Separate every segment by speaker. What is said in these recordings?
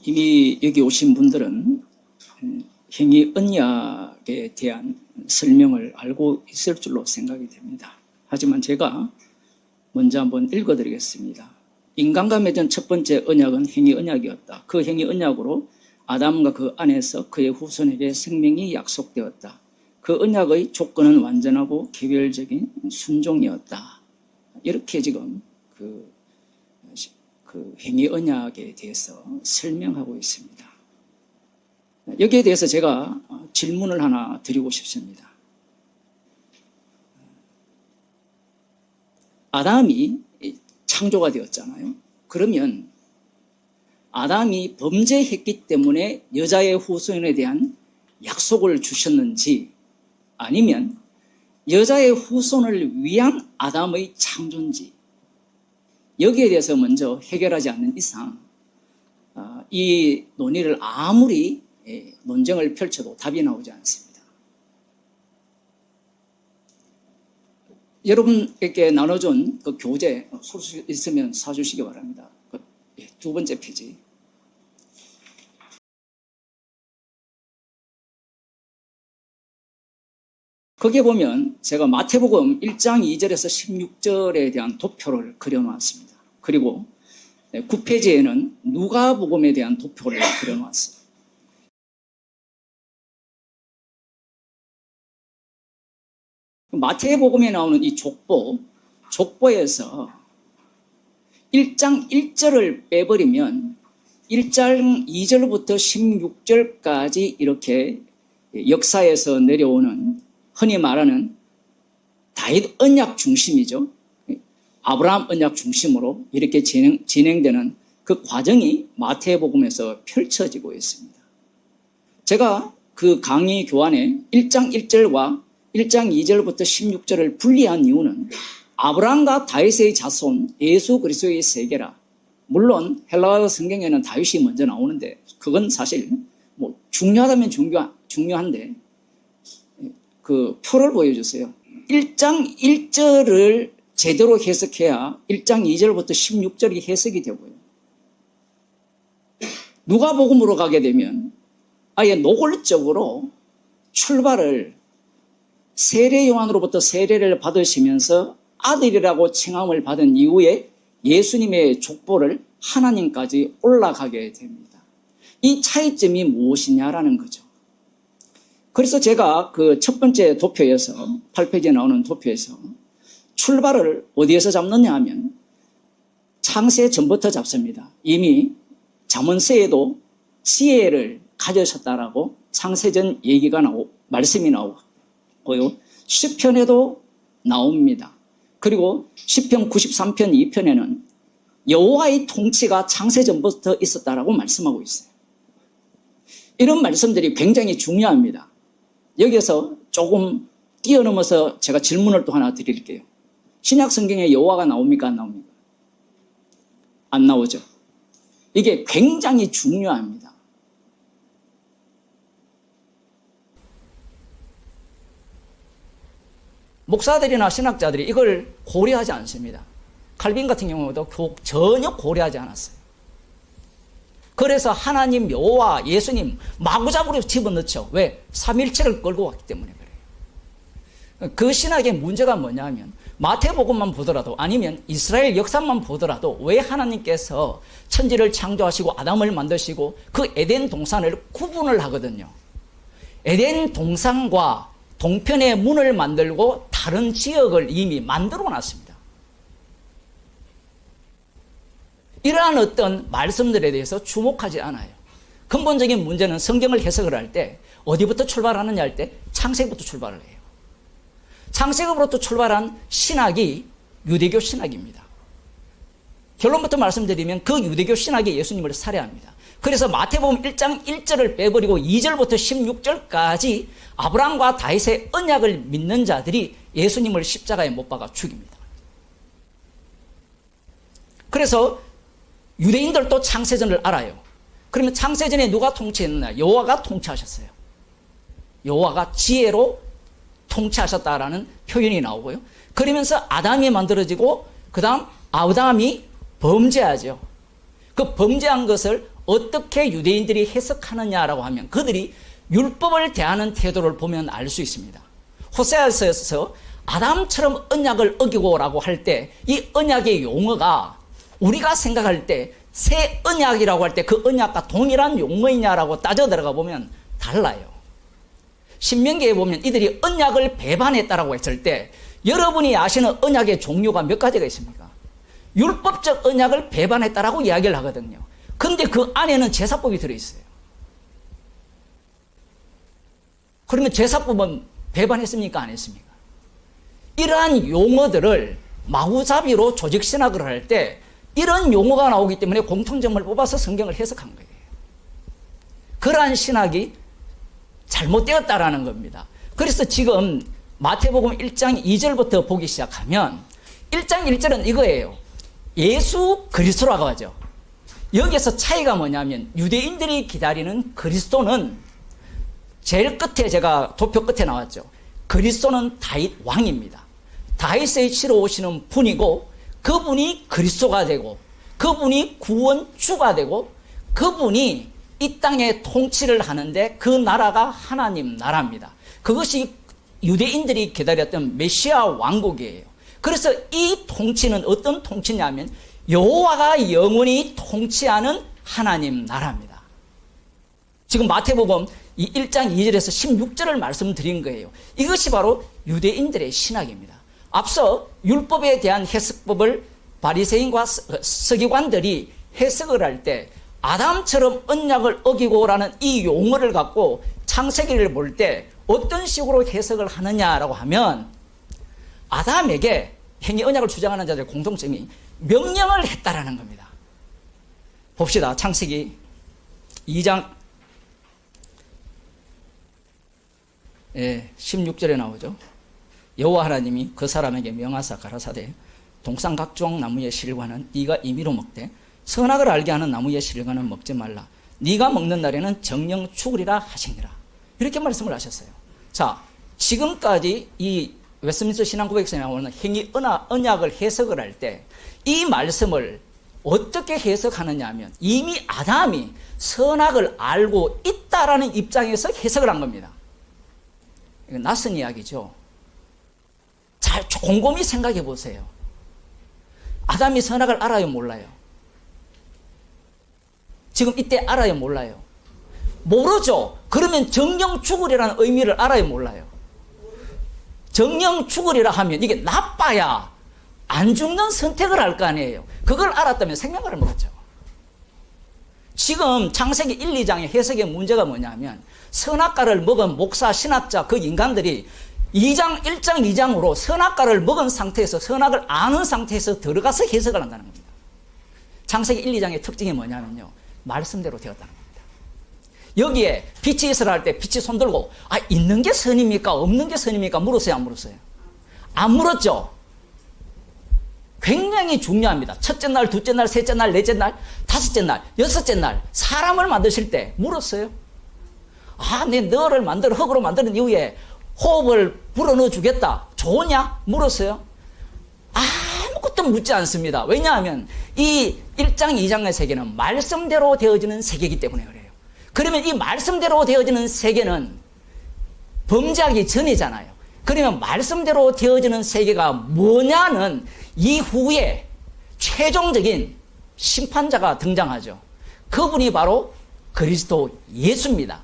Speaker 1: 이미 여기 오신 분들은 행위 언약에 대한 설명을 알고 있을 줄로 생각이 됩니다. 하지만 제가 먼저 한번 읽어드리겠습니다. 인간과 맺은 첫 번째 언약은 행위 언약이었다. 그 행위 언약으로 아담과 그 안에서 그의 후손에게 생명이 약속되었다. 그 언약의 조건은 완전하고 개별적인 순종이었다. 이렇게 지금 그 행위 언약에 대해서 설명하고 있습니다. 여기에 대해서 제가 질문을 하나 드리고 싶습니다. 아담이 창조가 되었잖아요. 그러면 아담이 범죄했기 때문에 여자의 후손에 대한 약속을 주셨는지, 아니면 여자의 후손을 위한 아담의 창조인지, 여기에 대해서 먼저 해결하지 않는 이상 이 논의를 아무리 논쟁을 펼쳐도 답이 나오지 않습니다. 여러분에게 나눠준 그 교재 소식 있으면 사주시기 바랍니다. 두 번째 페이지. 거기에 보면 제가 마태복음 1장 2절에서 16절에 대한 도표를 그려놓았습니다. 그리고 9페이지에는 누가복음에 대한 도표를 그려놓았습니다. 마태복음에 나오는 이 족보에서 1장 1절을 빼버리면 1장 2절부터 16절까지 이렇게 역사에서 내려오는 흔히 말하는 다윗 언약 중심이죠. 아브라함 언약 중심으로 이렇게 진행되는 그 과정이 마태복음에서 펼쳐지고 있습니다. 제가 그 강의 교환에 1장 1절과 1장 2절부터 16절을 분리한 이유는 아브라함과 다윗의 자손 예수 그리스도의 세계라. 물론 헬라어 성경에는 다윗이 먼저 나오는데 그건 사실 뭐 중요하다면 중요한데 그 표를 보여주세요. 1장 1절을 제대로 해석해야 1장 2절부터 16절이 해석이 되고요. 누가복음으로 가게 되면 아예 노골적으로 출발을 세례 요한으로부터 세례를 받으시면서 아들이라고 칭함을 받은 이후에 예수님의 족보를 하나님까지 올라가게 됩니다. 이 차이점이 무엇이냐라는 거죠. 그래서 제가 그 첫 번째 도표에서 8페이지에 나오는 도표에서 출발을 어디에서 잡느냐 하면 창세 전부터 잡습니다. 이미 잠언서에도 지혜를 가져셨다라고 창세전 얘기가 말씀이 나오고요. 시편에도 나옵니다. 그리고 시편 93편 2편에는 여호와의 통치가 창세전부터 있었다라고 말씀하고 있어요. 이런 말씀들이 굉장히 중요합니다. 여기서 조금 뛰어넘어서 제가 질문을 또 하나 드릴게요. 신약 성경에 여호와가 나옵니까? 안 나옵니까? 안 나오죠. 이게 굉장히 중요합니다. 목사들이나 신학자들이 이걸 고려하지 않습니다. 칼빈 같은 경우도 전혀 고려하지 않았어요. 그래서 하나님, 여호와, 예수님 마구잡이로 집어넣죠. 왜? 삼일체를 끌고 왔기 때문에 그래요. 그 신학의 문제가 뭐냐 하면 마태복음만 보더라도 아니면 이스라엘 역사만 보더라도 왜 하나님께서 천지를 창조하시고 아담을 만드시고 그 에덴 동산을 구분을 하거든요. 에덴 동산과 동편의 문을 만들고 다른 지역을 이미 만들어 놨습니다. 이러한 어떤 말씀들에 대해서 주목하지 않아요. 근본적인 문제는 성경을 해석을 할 때 어디부터 출발하느냐 할 때 창세기부터 출발을 해요. 창세기부터 출발한 신학이 유대교 신학입니다. 결론부터 말씀드리면 그 유대교 신학이 예수님을 살해합니다. 그래서 마태복음 1장 1절을 빼버리고 2절부터 16절까지 아브라함과 다윗의 언약을 믿는 자들이 예수님을 십자가에 못 박아 죽입니다. 그래서 유대인들도 창세전을 알아요. 그러면 창세전에 누가 통치했느냐? 여호와가 통치하셨어요. 여호와가 지혜로 통치하셨다라는 표현이 나오고요. 그러면서 아담이 만들어지고 그 다음 아담이 범죄하죠. 그 범죄한 것을
Speaker 2: 어떻게 유대인들이 해석하느냐라고 하면 그들이 율법을 대하는 태도를 보면 알 수 있습니다. 호세아서에서 아담처럼 언약을 어기고라고 할 때 이 언약의 용어가 우리가 생각할 때 새 언약이라고 할 때 그 언약과 동일한 용어이냐라고 따져 들어가 보면 달라요. 신명기에 보면 이들이 언약을 배반했다라고 했을 때 여러분이 아시는 언약의 종류가 몇 가지가 있습니까? 율법적 언약을 배반했다라고 이야기를 하거든요. 근데 그 안에는 제사법이 들어있어요. 그러면 제사법은 배반했습니까? 안 했습니까? 이러한 용어들을 마구잡이로 조직신학을 할 때 이런 용어가 나오기 때문에 공통점을 뽑아서 성경을 해석한 거예요. 그러한 신학이 잘못되었다라는 겁니다. 그래서 지금 마태복음 1장 2절부터 보기 시작하면 1장 1절은 이거예요. 예수 그리스도라고 하죠. 여기서 차이가 뭐냐면 유대인들이 기다리는 그리스도는 제일 끝에 제가 도표 끝에 나왔죠. 그리스도는 다윗 왕입니다. 다윗의 치러 오시는 분이고 그분이 그리스도가 되고 그분이 구원주가 되고 그분이 이 땅에 통치를 하는데 그 나라가 하나님 나라입니다. 그것이 유대인들이 기다렸던 메시아 왕국이에요. 그래서 이 통치는 어떤 통치냐면 여호와가 영원히 통치하는 하나님 나라입니다. 지금 마태복음 1장 2절에서 16절을 말씀드린 거예요. 이것이 바로 유대인들의 신학입니다. 앞서 율법에 대한 해석법을 바리새인과 서기관들이 해석을 할 때 아담처럼 언약을 어기고라는 이 용어를 갖고 창세기를 볼 때 어떤 식으로 해석을 하느냐라고 하면 아담에게 행위 언약을 주장하는 자들의 공통점이 명령을 했다라는 겁니다. 봅시다. 창세기 2장 16절에 나오죠. 여호와 하나님이 그 사람에게 명하사 가라사대 동산 각종 나무의 실과는 네가 임의로 먹되 선악을 알게 하는 나무의 실과는 먹지 말라. 네가 먹는 날에는 정령 죽으리라 하시니라. 이렇게 말씀을 하셨어요. 자, 지금까지 이 웨스민스터 신앙고백서에 나오는 행위 언약을 해석을 할 때 이 말씀을 어떻게 해석하느냐 하면 이미 아담이 선악을 알고 있다라는 입장에서 해석을 한 겁니다. 이건 낯선 이야기죠. 잘 곰곰이 생각해 보세요. 아담이 선악을 알아요, 몰라요? 지금 이때 알아요, 몰라요? 모르죠. 그러면 정령 죽으리라는 의미를 알아요, 몰라요? 정령 죽으리라 하면 이게 나빠야 안 죽는 선택을 할 거 아니에요. 그걸 알았다면 생명을 먹었죠. 지금 창세기 1, 2장의 해석의 문제가 뭐냐면 선악과를 먹은 목사, 신학자 그 인간들이 2장, 1장, 2장으로 선악과를 먹은 상태에서 선악을 아는 상태에서 들어가서 해석을 한다는 겁니다. 창세기 1, 2장의 특징이 뭐냐면요. 말씀대로 되었다는 겁니다. 여기에 빛이 있으라 할 때 빛이 손들고 있는 게 선입니까? 없는 게 선입니까? 물었어요? 안 물었어요? 안 물었죠? 굉장히 중요합니다. 첫째 날, 둘째 날, 셋째 날, 넷째 날, 다섯째 날, 여섯째 날 사람을 만드실 때 물었어요? 내 너를 만들어 흙으로 만드는 이후에 호흡을 불어넣어 주겠다. 좋으냐? 물었어요? 아무것도 묻지 않습니다. 왜냐하면 이 1장, 2장의 세계는 말씀대로 되어지는 세계이기 때문에 그래요. 그러면 이 말씀대로 되어지는 세계는 범죄하기 전이잖아요. 그러면 말씀대로 되어지는 세계가 뭐냐는 이후에 최종적인 심판자가 등장하죠. 그분이 바로 그리스도 예수입니다.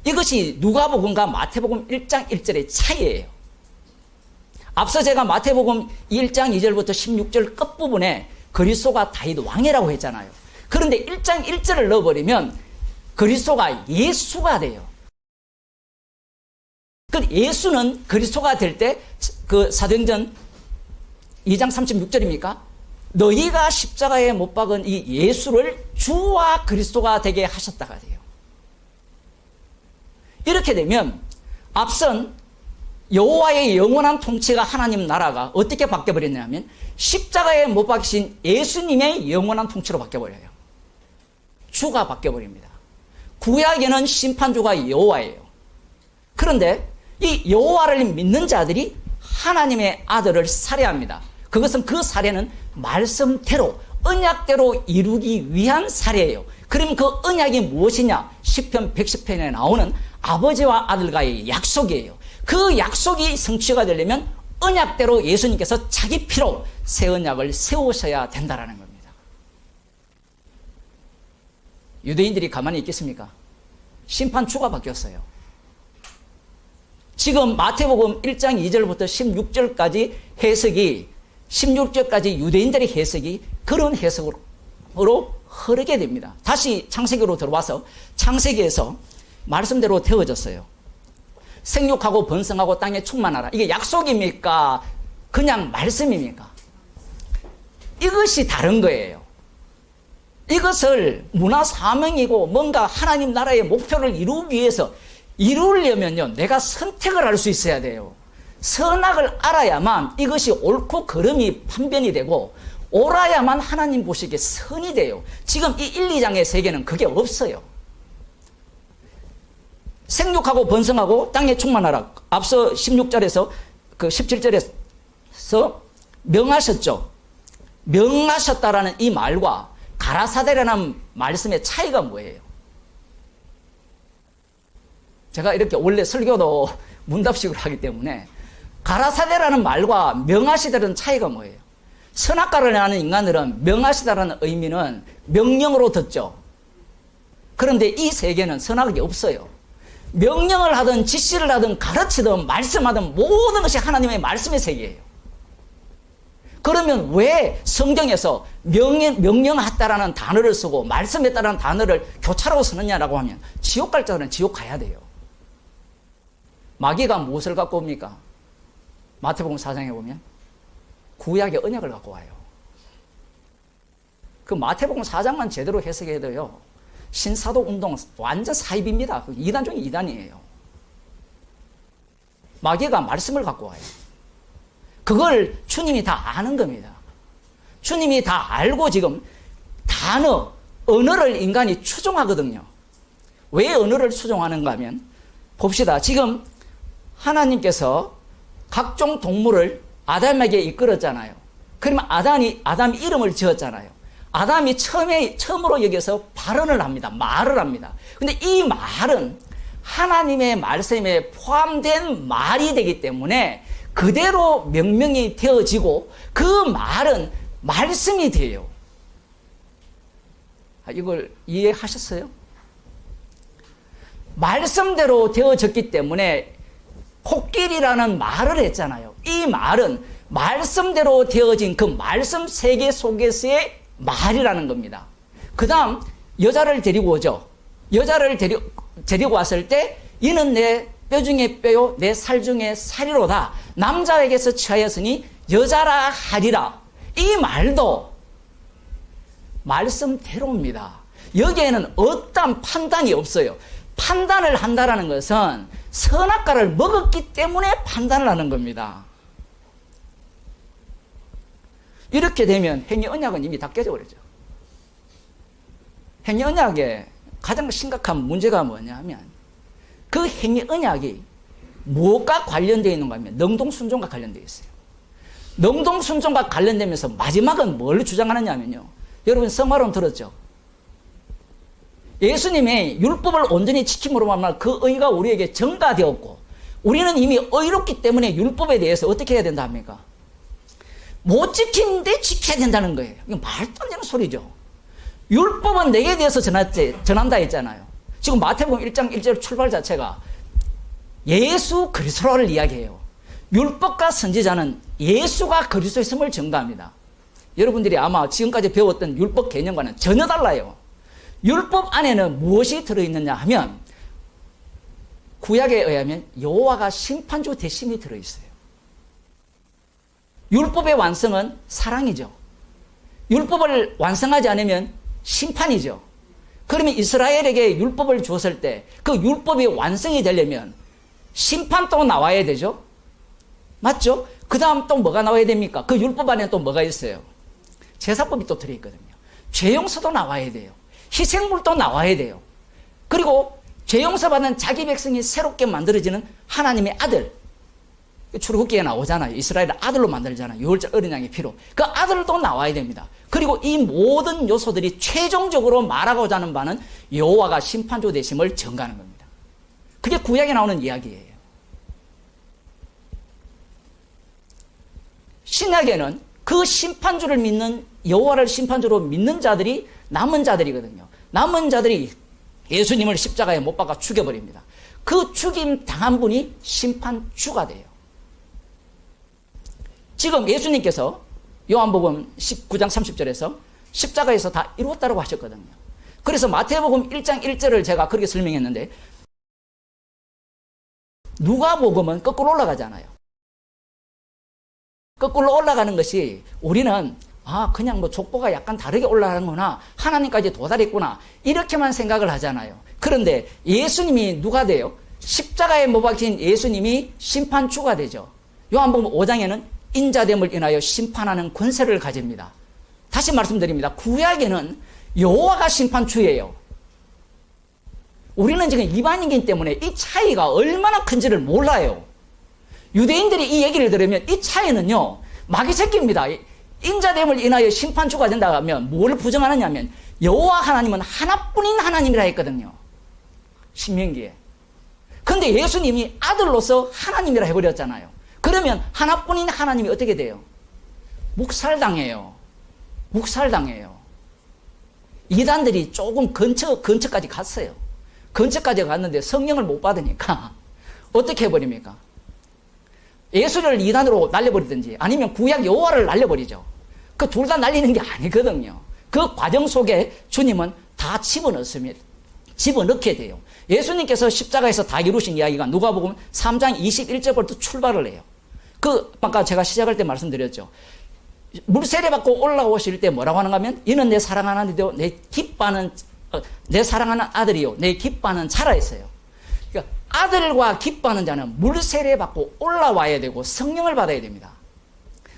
Speaker 2: 이것이 누가복음과 마태복음 1장 1절의 차이예요. 앞서 제가 마태복음 1장 2절부터 16절 끝부분에 그리스도가 다윗 왕이라고 했잖아요. 그런데 1장 1절을 넣어버리면 그리스도가 예수가 돼요. 그 예수는 그리스도가 될 때 그 사도행전 2장 36절입니까? 너희가 십자가에 못 박은 이 예수를 주와 그리스도가 되게 하셨다가 돼요. 이렇게 되면 앞선 여호와의 영원한 통치가 하나님 나라가 어떻게 바뀌어버렸냐면 십자가에 못 박히신 예수님의 영원한 통치로 바뀌어버려요. 주가 바뀌어버립니다. 구약에는 심판주가 여호와예요. 그런데 이 여호와를 믿는 자들이 하나님의 아들을 살해합니다. 그것은 그 살해는 말씀대로 언약대로 이루기 위한 사례예요. 그럼 그 언약이 무엇이냐? 시편 110편에 나오는 아버지와 아들과의 약속이에요. 그 약속이 성취가 되려면 언약대로 예수님께서 자기 피로 새 언약을 세우셔야 된다는 겁니다. 유대인들이 가만히 있겠습니까? 심판 주가 바뀌었어요. 지금 마태복음 1장 2절부터 16절까지 해석이 16절까지 유대인들의 해석이 그런 해석으로 흐르게 됩니다. 다시 창세기로 들어와서 창세기에서 말씀대로 되어졌어요. 생육하고 번성하고 땅에 충만하라. 이게 약속입니까? 그냥 말씀입니까? 이것이 다른 거예요. 이것을 문화 사명이고 뭔가 하나님 나라의 목표를 이루기 위해서 이루려면요, 내가 선택을 할 수 있어야 돼요. 선악을 알아야만 이것이 옳고 그름이 판별이 되고 옳아야만 하나님 보시기에 선이 돼요. 지금 이 1, 2장의 세계는 그게 없어요. 생육하고 번성하고 땅에 충만하라. 앞서 16절에서 그 17절에서 명하셨죠. 명하셨다라는 이 말과 가라사대라는 말씀의 차이가 뭐예요? 제가 이렇게 원래 설교도 문답식으로 하기 때문에 가라사대라는 말과 명하시다라는 차이가 뭐예요? 선악과를 하는 인간들은 명하시다라는 의미는 명령으로 듣죠. 그런데 이 세계는 선악이 없어요. 명령을 하든 지시를 하든 가르치든 말씀하든 모든 것이 하나님의 말씀의 세계예요. 그러면 왜 성경에서 명령했다라는 단어를 쓰고 말씀했다라는 단어를 교차로 쓰느냐라고 하면 지옥 갈 자는 지옥 가야 돼요. 마귀가 무엇을 갖고 옵니까? 마태복음 4장에 보면 구약의 언약을 갖고 와요. 그 마태복음 4장만 제대로 해석해도요, 신사도 운동 완전 사입입니다. 이단 중에 이단이에요. 마귀가 말씀을 갖고 와요. 그걸 주님이 다 아는 겁니다. 주님이 다 알고 지금 단어, 언어를 인간이 추종하거든요. 왜 언어를 추종하는가 하면 봅시다. 지금 하나님께서 각종 동물을 아담에게 이끌었잖아요. 그러면 아담이 이름을 지었잖아요. 아담이 처음으로 여기서 발언을 합니다. 말을 합니다. 근데 이 말은 하나님의 말씀에 포함된 말이 되기 때문에 그대로 명명이 되어지고 그 말은 말씀이 돼요. 이걸 이해하셨어요? 말씀대로 되어졌기 때문에 코끼리라는 말을 했잖아요. 이 말은 말씀대로 되어진 그 말씀 세계 속에서의 말이라는 겁니다. 그 다음 여자를 데리고 오죠. 여자를 데리고 왔을 때 이는 내 뼈 중에 뼈요 내 살 중에 살이로다. 남자에게서 취하였으니 여자라 하리라. 이 말도 말씀대로입니다. 여기에는 어떠한 판단이 없어요. 판단을 한다는 것은 선악과를 먹었기 때문에 판단을 하는 겁니다. 이렇게 되면 행위 언약은 이미 다 깨져버리죠. 행위 언약의 가장 심각한 문제가 뭐냐면 그 행위 언약이 무엇과 관련되어 있는가 하면 능동순종과 관련되어 있어요. 능동순종과 관련되면서 마지막은 뭘 주장하느냐 하면요, 여러분 성화론 들었죠? 예수님의 율법을 온전히 지킴으로 말미암아 그 의가 우리에게 전가되었고 우리는 이미 의롭기 때문에 율법에 대해서 어떻게 해야 된다 합니까? 못 지키는데 지켜야 된다는 거예요. 이거 말도 안 되는 소리죠. 율법은 내게 대해서 전한다 했잖아요. 지금 마태복음 1장 1절 출발 자체가 예수 그리스도를 이야기해요. 율법과 선지자는 예수가 그리스도였음을 증거합니다. 여러분들이 아마 지금까지 배웠던 율법 개념과는 전혀 달라요. 율법 안에는 무엇이 들어있느냐 하면 구약에 의하면 여호와가 심판주 대신이 들어있어요. 율법의 완성은 사랑이죠. 율법을 완성하지 않으면 심판이죠. 그러면 이스라엘에게 율법을 주었을 때 그 율법이 완성이 되려면 심판도 나와야 되죠. 맞죠? 그 다음 또 뭐가 나와야 됩니까? 그 율법 안에 또 뭐가 있어요? 제사법이 또 들어있거든요. 죄용서도 나와야 돼요. 희생물도 나와야 돼요. 그리고 죄용서 받은 자기 백성이 새롭게 만들어지는 하나님의 아들. 출애굽기에 나오잖아요. 이스라엘을 아들로 만들잖아요. 유월절 어린 양의 피로. 그 아들도 나와야 됩니다. 그리고 이 모든 요소들이 최종적으로 말하고자 하는 바는 여호와가 심판주 되심을 증가하는 겁니다. 그게 구약에 나오는 이야기예요. 신약에는 그 심판주를 믿는, 여호와를 심판주로 믿는 자들이 남은 자들이거든요. 남은 자들이 예수님을 십자가에 못 박아 죽여버립니다. 그 죽임 당한 분이 심판주가 돼요. 지금 예수님께서 요한복음 19장 30절에서 십자가에서 다 이루었다고 하셨거든요. 그래서 마태복음 1장 1절을 제가 그렇게 설명했는데, 누가복음은 거꾸로 올라가잖아요. 거꾸로 올라가는 것이 우리는 그냥 뭐 족보가 약간 다르게 올라가는구나, 하나님까지 도달했구나, 이렇게만 생각을 하잖아요. 그런데 예수님이 누가 돼요? 십자가에 못 박힌 예수님이 심판주가 되죠. 요한복음 5장에는 인자됨을 인하여 심판하는 권세를 가집니다. 다시 말씀드립니다. 구약에는 여호와가 심판주예요. 우리는 지금 이방인이기 때문에 이 차이가 얼마나 큰지를 몰라요. 유대인들이 이 얘기를 들으면 이 차이는요, 마귀 새끼입니다. 인자됨을 인하여 심판주가 된다 하면 뭘 부정하느냐 하면 여호와 하나님은 하나뿐인 하나님이라 했거든요. 신명기에. 근데 예수님이 아들로서 하나님이라 해버렸잖아요. 그러면 하나뿐인 하나님이 어떻게 돼요? 묵살당해요. 묵살당해요. 이단들이 조금 근처까지 갔어요. 근처까지 갔는데 성령을 못 받으니까 어떻게 해버립니까? 예수를 이단으로 날려버리든지 아니면 구약 여호와를 날려버리죠. 그 둘 다 날리는 게 아니거든요. 그 과정 속에 주님은 다 집어넣게 돼요. 예수님께서 십자가에서 다 이루신 이야기가 누가복음 3장 21절부터 출발을 해요. 아까 제가 시작할 때 말씀드렸죠. 물세례 받고 올라오실 때 뭐라고 하는가 하면, 이는 내 사랑하는 아들이요, 내 사랑하는 아들이요, 내 기뻐하는 자라 했어요. 그러니까 아들과 기뻐하는 자는 물세례 받고 올라와야 되고 성령을 받아야 됩니다.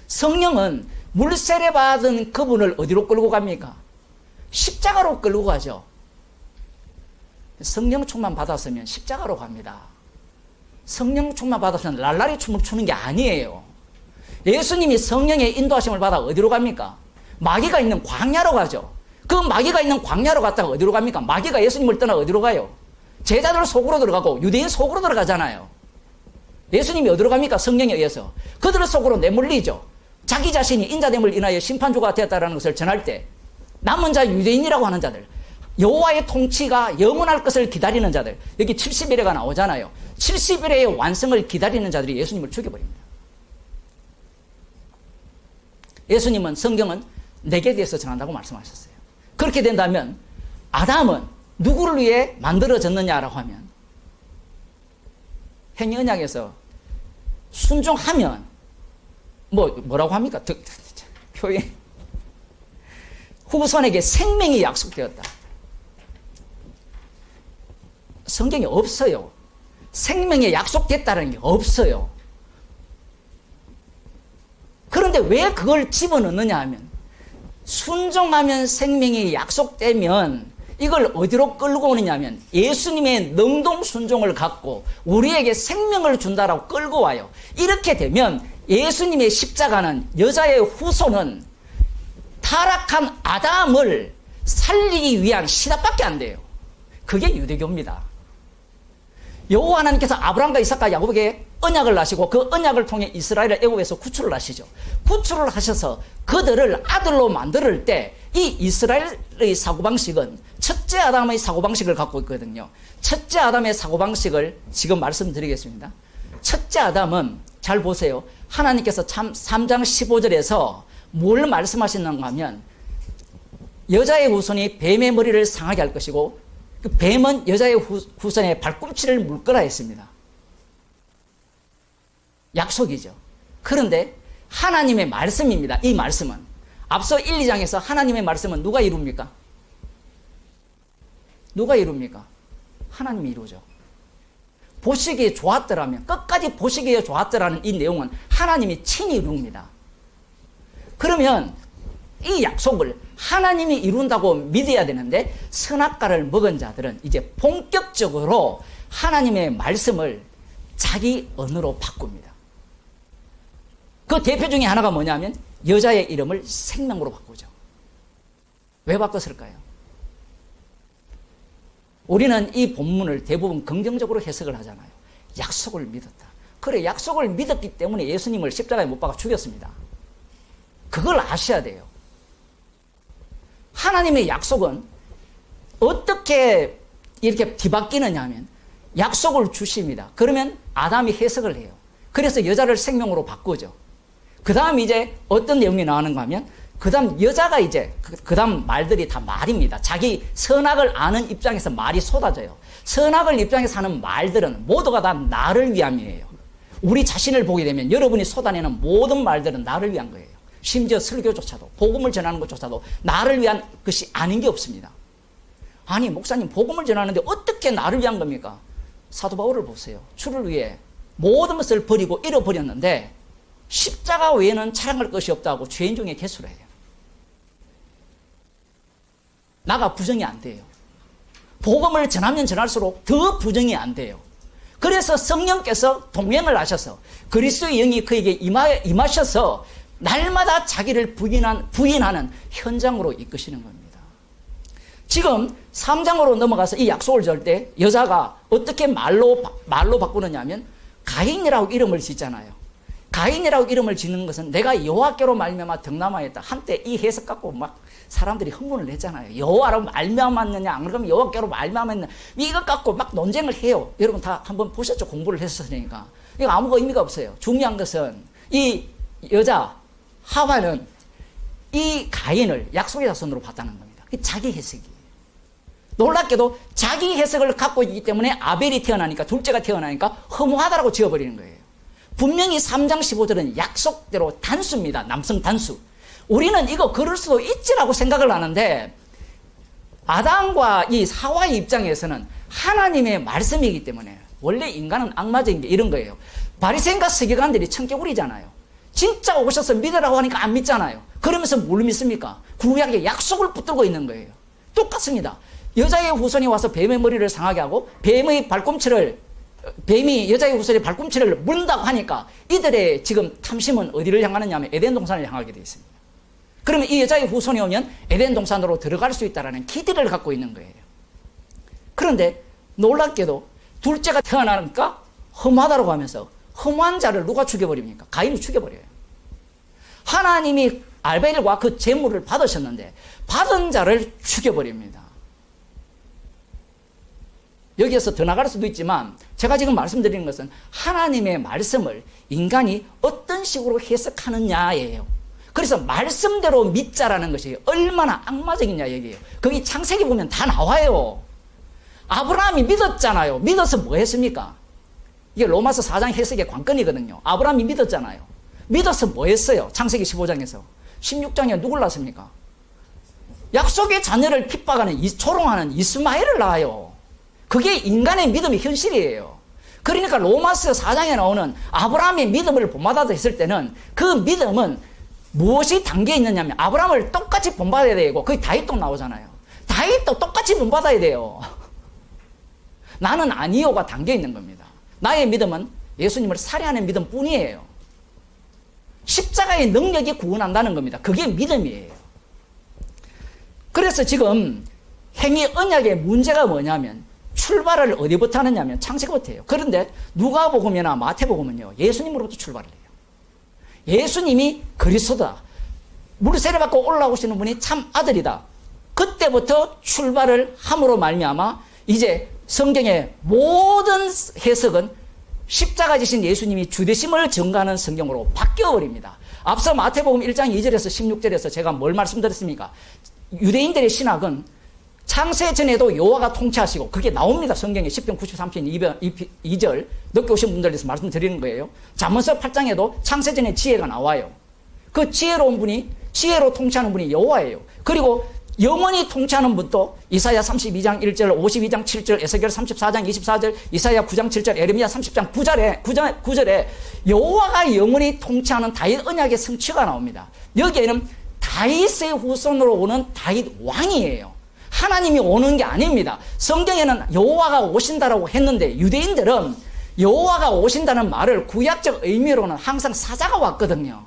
Speaker 2: 성령은 물세례 받은 그분을 어디로 끌고 갑니까? 십자가로 끌고 가죠. 성령 충만 받았으면 십자가로 갑니다. 성령 충만 받았으면 랄라리 춤을 추는 게 아니에요. 예수님이 성령의 인도하심을 받아 어디로 갑니까? 마귀가 있는 광야로 가죠. 그 마귀가 있는 광야로 갔다가 어디로 갑니까? 마귀가 예수님을 떠나 어디로 가요? 제자들 속으로 들어가고 유대인 속으로 들어가잖아요. 예수님이 어디로 갑니까? 성령에 의해서. 그들 속으로 내몰리죠. 자기 자신이 인자됨을 인하여 심판주가 되었다는 것을 전할 때 남은 자 유대인이라고 하는 자들, 여호와의 통치가 영원할 것을 기다리는 자들, 여기 70일에가 나오잖아요. 70일의 완성을 기다리는 자들이 예수님을 죽여버립니다. 예수님은, 성경은 내게 대해서 전한다고 말씀하셨어요. 그렇게 된다면 아담은 누구를 위해 만들어졌느냐라고 하면, 행위 언약에서 순종하면 뭐라고 합니까? 표현, 후손에게 생명이 약속되었다. 성경에 없어요. 생명에 약속됐다는 게 없어요. 그런데 왜 그걸 집어넣느냐 하면, 순종하면 생명이 약속되면 이걸 어디로 끌고 오느냐 하면 예수님의 능동 순종을 갖고 우리에게 생명을 준다라고 끌고 와요. 이렇게 되면 예수님의 십자가는, 여자의 후손은 타락한 아담을 살리기 위한 시답밖에 안 돼요. 그게 유대교입니다. 여호와 하나님께서 아브라함과 이삭과 야곱에게 언약을 하시고 그 언약을 통해 이스라엘을 애굽에서 구출을 하시죠. 구출을 하셔서 그들을 아들로 만들 때 이 이스라엘의 사고방식은 첫째 아담의 사고방식을 갖고 있거든요. 첫째 아담의 사고방식을 지금 말씀드리겠습니다. 첫째 아담은, 잘 보세요. 하나님께서 3장 15절에서 뭘 말씀하시는가 하면, 여자의 후손이 뱀의 머리를 상하게 할 것이고 그 뱀은 여자의 후손의 발꿈치를 물 거라 했습니다. 약속이죠. 그런데 하나님의 말씀입니다. 이 말씀은 앞서 1, 2장에서 하나님의 말씀은 누가 이룹니까? 누가 이룹니까? 하나님이 이루죠. 보시기에 좋았더라면, 끝까지 보시기에 좋았더라는 이 내용은 하나님이 친히 이룹니다. 그러면 이 약속을 하나님이 이룬다고 믿어야 되는데, 선악과를 먹은 자들은 이제 본격적으로 하나님의 말씀을 자기 언어로 바꿉니다. 그 대표 중에 하나가 뭐냐면 여자의 이름을 생명으로 바꾸죠. 왜 바꿨을까요? 우리는 이 본문을 대부분 긍정적으로 해석을 하잖아요. 약속을 믿었다. 그래, 약속을 믿었기 때문에 예수님을 십자가에 못 박아 죽였습니다. 그걸 아셔야 돼요. 하나님의 약속은 어떻게 이렇게 뒤바뀌느냐 하면 약속을 주십니다. 그러면 아담이 해석을 해요. 그래서 여자를 생명으로 바꾸죠. 그 다음 이제 어떤 내용이 나오는가 하면 그 다음 여자가 이제 그 다음 말들이 다 말입니다. 자기 선악을 아는 입장에서 말이 쏟아져요. 선악을 입장에서 하는 말들은 모두가 다 나를 위함이에요. 우리 자신을 보게 되면 여러분이 쏟아내는 모든 말들은 나를 위한 거예요. 심지어 설교조차도, 복음을 전하는 것조차도 나를 위한 것이 아닌 게 없습니다. 아니, 목사님 복음을 전하는데 어떻게 나를 위한 겁니까? 사도 바울을 보세요. 주를 위해 모든 것을 버리고 잃어버렸는데 십자가 외에는 자랑할 것이 없다고 죄인 중에 개수를 해요. 나가 부정이 안 돼요. 복음을 전하면 전할수록 더 부정이 안 돼요. 그래서 성령께서 동행을 하셔서 그리스도의 영이 그에게 임하셔서 날마다 자기를 부인하는 현장으로 이끄시는 겁니다. 지금 3장으로 넘어가서 이 약속을 줄 때 여자가 어떻게 말로 바꾸느냐 하면 가인이라고 이름을 짓잖아요. 가인이라고 이름을 짓는 것은 내가 여호와께로 말미암아 덕남하였다. 한때 이 해석 갖고 막 사람들이 흥분을 냈잖아요. 여호와로 말미암았느냐 안 그러면 여호와께로 말미암았느냐 이것 갖고 막 논쟁을 해요. 여러분 다 한번 보셨죠? 공부를 했었으니까. 이거 아무 의미가 없어요. 중요한 것은 이 여자 하와는 이 가인을 약속의 자손으로 봤다는 겁니다. 자기 해석이에요. 놀랍게도 자기 해석을 갖고 있기 때문에 아벨이 태어나니까 둘째가 태어나니까 허무하다라고 지어버리는 거예요. 분명히 3장 15절은 약속대로 단수입니다. 남성 단수. 우리는 이거 그럴 수도 있지라고 생각을 하는데 아담과 이 하와의 입장에서는 하나님의 말씀이기 때문에 원래 인간은 악마적인 게 이런 거예요. 바리새인과 서기관들이 청개구리잖아요. 진짜 오셔서 믿으라고 하니까 안 믿잖아요. 그러면서 뭘 믿습니까? 구약의 약속을 붙들고 있는 거예요. 똑같습니다. 여자의 후손이 와서 뱀의 머리를 상하게 하고 뱀이 여자의 후손의 발꿈치를 물다고 하니까 이들의 지금 탐심은 어디를 향하느냐 하면 에덴 동산을 향하게 되어 있습니다. 그러면 이 여자의 후손이 오면 에덴 동산으로 들어갈 수 있다는 기대를 갖고 있는 거예요. 그런데 놀랍게도 둘째가 태어나니까 험하다고 하면서 험한 자를 누가 죽여버립니까? 가인이 죽여버려요. 하나님이 아벨과 그 제물을 받으셨는데 받은 자를 죽여버립니다. 여기에서 더 나갈 수도 있지만 제가 지금 말씀드리는 것은 하나님의 말씀을 인간이 어떤 식으로 해석하느냐예요. 그래서 말씀대로 믿자라는 것이 얼마나 악마적이냐 얘기예요. 거기 창세기 보면 다 나와요. 아브라함이 믿었잖아요. 믿어서 뭐 했습니까? 이게 로마서 4장 해석의 관건이거든요. 아브라함이 믿었잖아요. 믿어서 뭐 했어요? 창세기 15장에서. 16장에 누굴 낳습니까? 약속의 자녀를 핍박하는 조롱하는 이스마엘을 낳아요. 그게 인간의 믿음의 현실이에요. 그러니까 로마서 4장에 나오는 아브라함의 믿음을 본받았다 했을 때는 그 믿음은 무엇이 담겨 있느냐면 아브라함을 똑같이 본받아야 되고 거기 다윗도 나오잖아요. 다윗도 똑같이 본받아야 돼요. 나는 아니요가 담겨 있는 겁니다. 나의 믿음은 예수님을 살해하는 믿음 뿐이에요. 십자가의 능력이 구원한다는 겁니다. 그게 믿음이에요. 그래서 지금 행위 언약의 문제가 뭐냐면 출발을 어디부터 하느냐면 창세기부터 해요. 그런데 누가복음이나 마태복음은요 예수님으로부터 출발을 해요. 예수님이 그리스도다. 물세례 받고 올라오시는 분이 참 아들이다. 그때부터 출발을 함으로 말미암아 이제 성경의 모든 해석은 십자가 지신 예수님이 주되심을 증거하는 성경으로 바뀌어버립니다. 앞서 마태복음 1장 2절에서 16절에서 제가 뭘 말씀드렸습니까? 유대인들의 신학은 창세 전에도 여호와가 통치하시고 그게 나옵니다. 성경에 10편 93편 2절 늦게 오신 분들에서 말씀드리는 거예요. 잠언서 8장에도 창세 전에 지혜가 나와요. 그 지혜로운 분이 지혜로 통치하는 분이 여호와예요. 그리고 영원히 통치하는 분도 이사야 32장 1절 52장 7절 에스겔 34장 24절 이사야 9장 7절 에레미야 30장 9절에 여호와가 영원히 통치하는 다윗 언약의 성취가 나옵니다. 여기에는 다윗의 후손으로 오는 다윗 왕이에요. 하나님이 오는 게 아닙니다. 성경에는 여호와가 오신다라고 했는데 유대인들은 여호와가 오신다는 말을 구약적 의미로는 항상 사자가 왔거든요.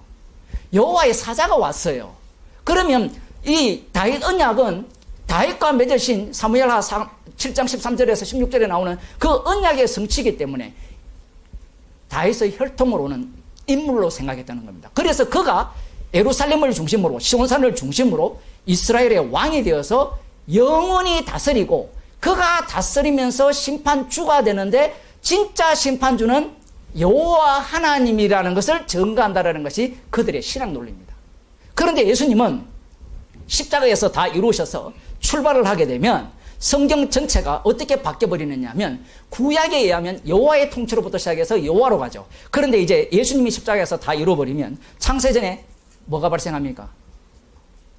Speaker 2: 여호와의 사자가 왔어요. 그러면 이 다윗 언약은 다윗과 맺으신 사무엘하 7장 13절에서 16절에 나오는 그 언약의 성취이기 때문에 다윗의 혈통으로 오는 인물로 생각했다는 겁니다. 그래서 그가 예루살렘을 중심으로 시온산을 중심으로 이스라엘의 왕이 되어서 영원히 다스리고 그가 다스리면서 심판주가 되는데 진짜 심판주는 여호와 하나님이라는 것을 증거한다는 것이 그들의 신앙 논리입니다. 그런데 예수님은 십자가에서 다 이루셔서 출발을 하게 되면 성경 전체가 어떻게 바뀌어버리느냐 하면 구약에 의하면 여호와의 통치로부터 시작해서 여호와로 가죠. 그런데 이제 예수님이 십자가에서 다 이루어버리면 창세전에 뭐가 발생합니까?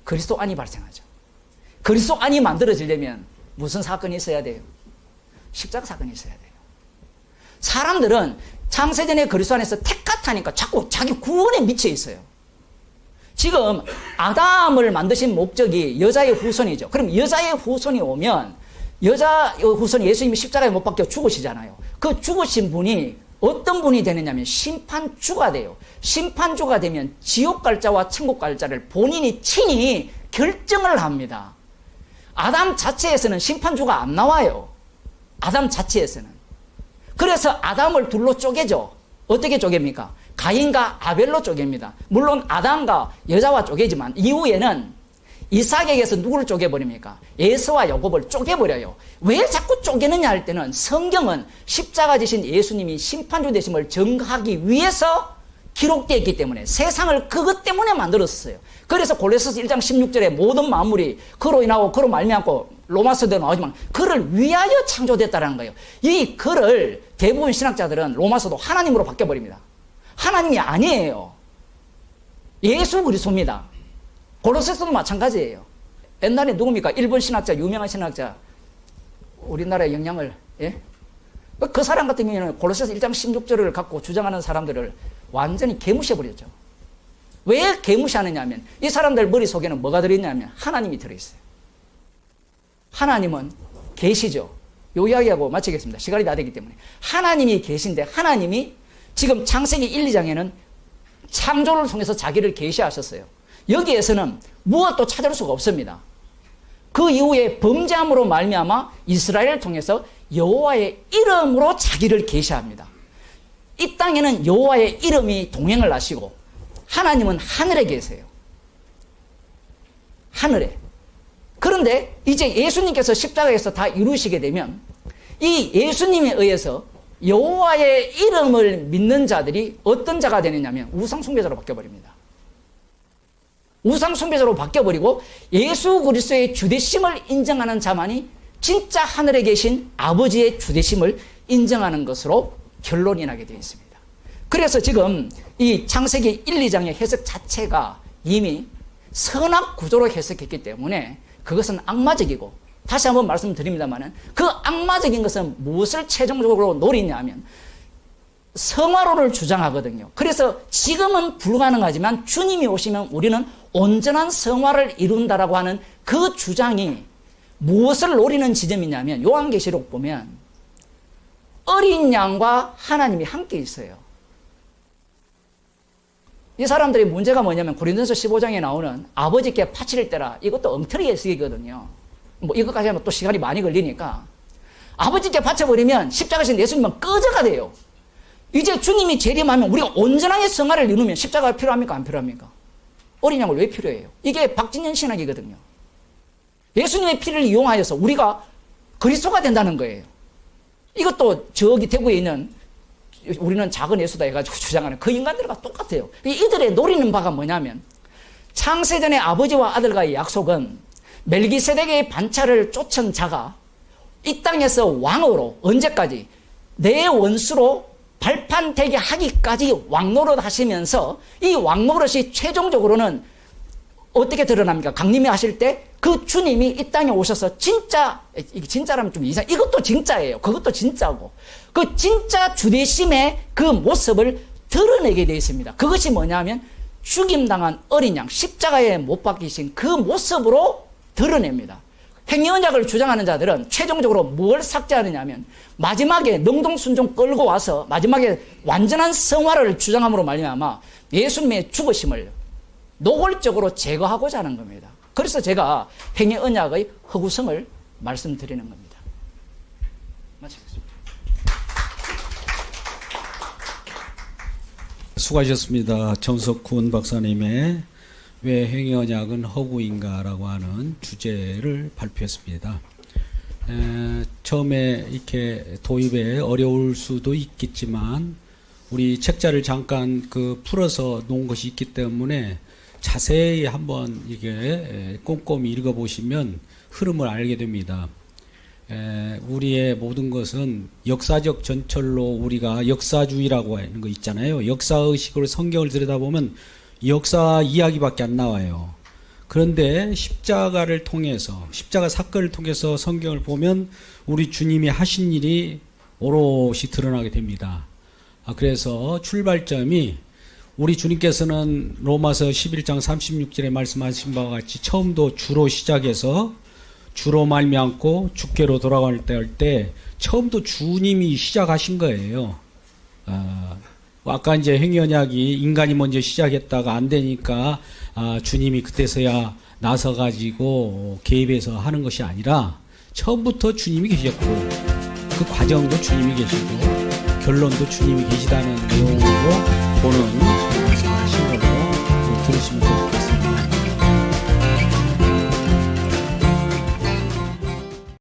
Speaker 2: 그리스도 안이 발생하죠. 그리스도 안이 만들어지려면 무슨 사건이 있어야 돼요? 십자가 사건이 있어야 돼요. 사람들은 창세전에 그리스도 안에서 택같하니까 자꾸 자기 구원에 미쳐 있어요. 지금 아담을 만드신 목적이 여자의 후손이죠. 그럼 여자의 후손이 오면 여자의 후손이 예수님이 십자가에 못 박혀 죽으시잖아요. 그 죽으신 분이 어떤 분이 되느냐면 심판주가 돼요. 심판주가 되면 지옥 갈 자와 천국 갈 자를 본인이 친히 결정을 합니다. 아담 자체에서는 심판주가 안 나와요. 아담 자체에서는. 그래서 아담을 둘로 쪼개죠. 어떻게 쪼갭니까? 가인과 아벨로 쪼갭니다. 물론 아담과 여자와 쪼개지만 이후에는 이삭에게서 누구를 쪼개버립니까? 에서와 야곱을 쪼개버려요. 왜 자꾸 쪼개느냐 할 때는 성경은 십자가 지신 예수님이 심판주 되심을 증거하기 위해서 기록되어 있기 때문에 세상을 그것 때문에 만들었어요. 그래서 골로새서 1장 16절에 모든 만물이 그로 인하고 그로 말미암고 로마서도 나오지만 그를 위하여 창조됐다는 거예요. 이 그를 대부분 신학자들은 로마서도 하나님으로 바뀌어버립니다. 하나님이 아니에요. 예수 그리스도입니다. 골로새서도 마찬가지예요. 옛날에 누굽니까? 일본 신학자, 유명한 신학자, 우리나라의 영향을, 예? 그 사람 같은 경우에는 골로새서 1장 16절을 갖고 주장하는 사람들을 완전히 개무시해버렸죠. 왜 개무시하느냐 하면 이 사람들 머릿속에는 뭐가 들어있냐면 하나님이 들어있어요. 하나님은 계시죠. 요 이야기하고 마치겠습니다. 시간이 다 되기 때문에. 하나님이 계신데 하나님이 지금 창세기 1, 2장에는 창조를 통해서 자기를 계시하셨어요. 여기에서는 무엇도 찾을 수가 없습니다. 그 이후에 범죄함으로 말미암아 이스라엘을 통해서 여호와의 이름으로 자기를 계시합니다. 이 땅에는 여호와의 이름이 동행을 하시고 하나님은 하늘에 계세요. 하늘에. 그런데 이제 예수님께서 십자가에서 다 이루시게 되면 이 예수님에 의해서 여호와의 이름을 믿는 자들이 어떤 자가 되느냐면 우상숭배자로 바뀌어버립니다. 우상숭배자로 바뀌어버리고 예수 그리스도의 주되심을 인정하는 자만이 진짜 하늘에 계신 아버지의 주되심을 인정하는 것으로 결론이 나게 되어 있습니다. 그래서 지금 이 창세기 1, 2장의 해석 자체가 이미 선악 구조로 해석했기 때문에 그것은 악마적이고 다시 한번 말씀드립니다만 그 악마적인 것은 무엇을 최종적으로 노리냐 하면 성화로를 주장하거든요. 그래서 지금은 불가능하지만 주님이 오시면 우리는 온전한 성화를 이룬다라고 하는 그 주장이 무엇을 노리는 지점이냐면 요한계시록 보면 어린 양과 하나님이 함께 있어요. 이 사람들의 문제가 뭐냐면 고린도서 15장에 나오는 아버지께 바칠 때라 이것도 엉터리의 쓰기거든요. 뭐 이것까지 하면 또 시간이 많이 걸리니까 아버지께 바쳐버리면 십자가신 예수님은 꺼져가 돼요. 이제 주님이 재림하면 우리가 온전하게 성화를 이루면 십자가가 필요합니까? 안 필요합니까? 어린 양을 왜 필요해요? 이게 박진년 신학이거든요. 예수님의 피를 이용하여서 우리가 그리스도가 된다는 거예요. 이것도 저기 대구에 있는 우리는 작은 예수다 해가지고 주장하는 그 인간들과 똑같아요. 이들의 노리는 바가 뭐냐면 창세전의 아버지와 아들과의 약속은 멜기세덱의 반차를 쫓은 자가 이 땅에서 왕으로 언제까지 내 원수로 발판되게 하기까지 왕노릇 하시면서 이 왕노릇이 최종적으로는 어떻게 드러납니까? 강림이 하실 때 그 주님이 이 땅에 오셔서 진짜라면 좀 이상, 이것도 진짜예요. 그것도 진짜고. 그 진짜 주되심의 그 모습을 드러내게 되어 있습니다. 그것이 뭐냐면 죽임당한 어린 양, 십자가에 못 박히신 그 모습으로 드러냅니다. 행위언약을 주장하는 자들은 최종적으로 뭘 삭제하느냐 하면 마지막에 능동순종 끌고 와서 마지막에 완전한 성화를 주장함으로 말미암아 예수님의 죽으심을 노골적으로 제거하고자 하는 겁니다. 그래서 제가 행위언약의 허구성을 말씀드리는 겁니다. 마치겠습니다.
Speaker 3: 수고하셨습니다. 정석훈 박사님의 왜 행위언약은 허구인가라고 하는 주제를 발표했습니다. 처음에 이렇게 도입에 어려울 수도 있겠지만 우리 책자를 잠깐 풀어서 놓은 것이 있기 때문에 자세히 한번 이게 꼼꼼히 읽어보시면 흐름을 알게 됩니다. 우리의 모든 것은 역사적 전철로 우리가 역사주의라고 하는 거 있잖아요. 역사의식으로 성경을 들여다보면 역사 이야기밖에 안 나와요. 그런데 십자가를 통해서, 십자가 사건을 통해서 성경을 보면 우리 주님이 하신 일이 오롯이 드러나게 됩니다. 그래서 출발점이 우리 주님께서는 로마서 11장 36절에 말씀하신 바와 같이 처음도 주로 시작해서 주로 말미암고 주께로 돌아갈 때 처음도 주님이 시작하신 거예요. 아까 이제 행위언약이 인간이 먼저 시작했다가 안 되니까 주님이 그때서야 나서 가지고 개입해서 하는 것이 아니라 처음부터 주님이 계셨고 그 과정도 주님이 계시고 결론도 주님이 계시다는 내용으로 보는 말씀하신 걸로 들으시면 좋겠습니다.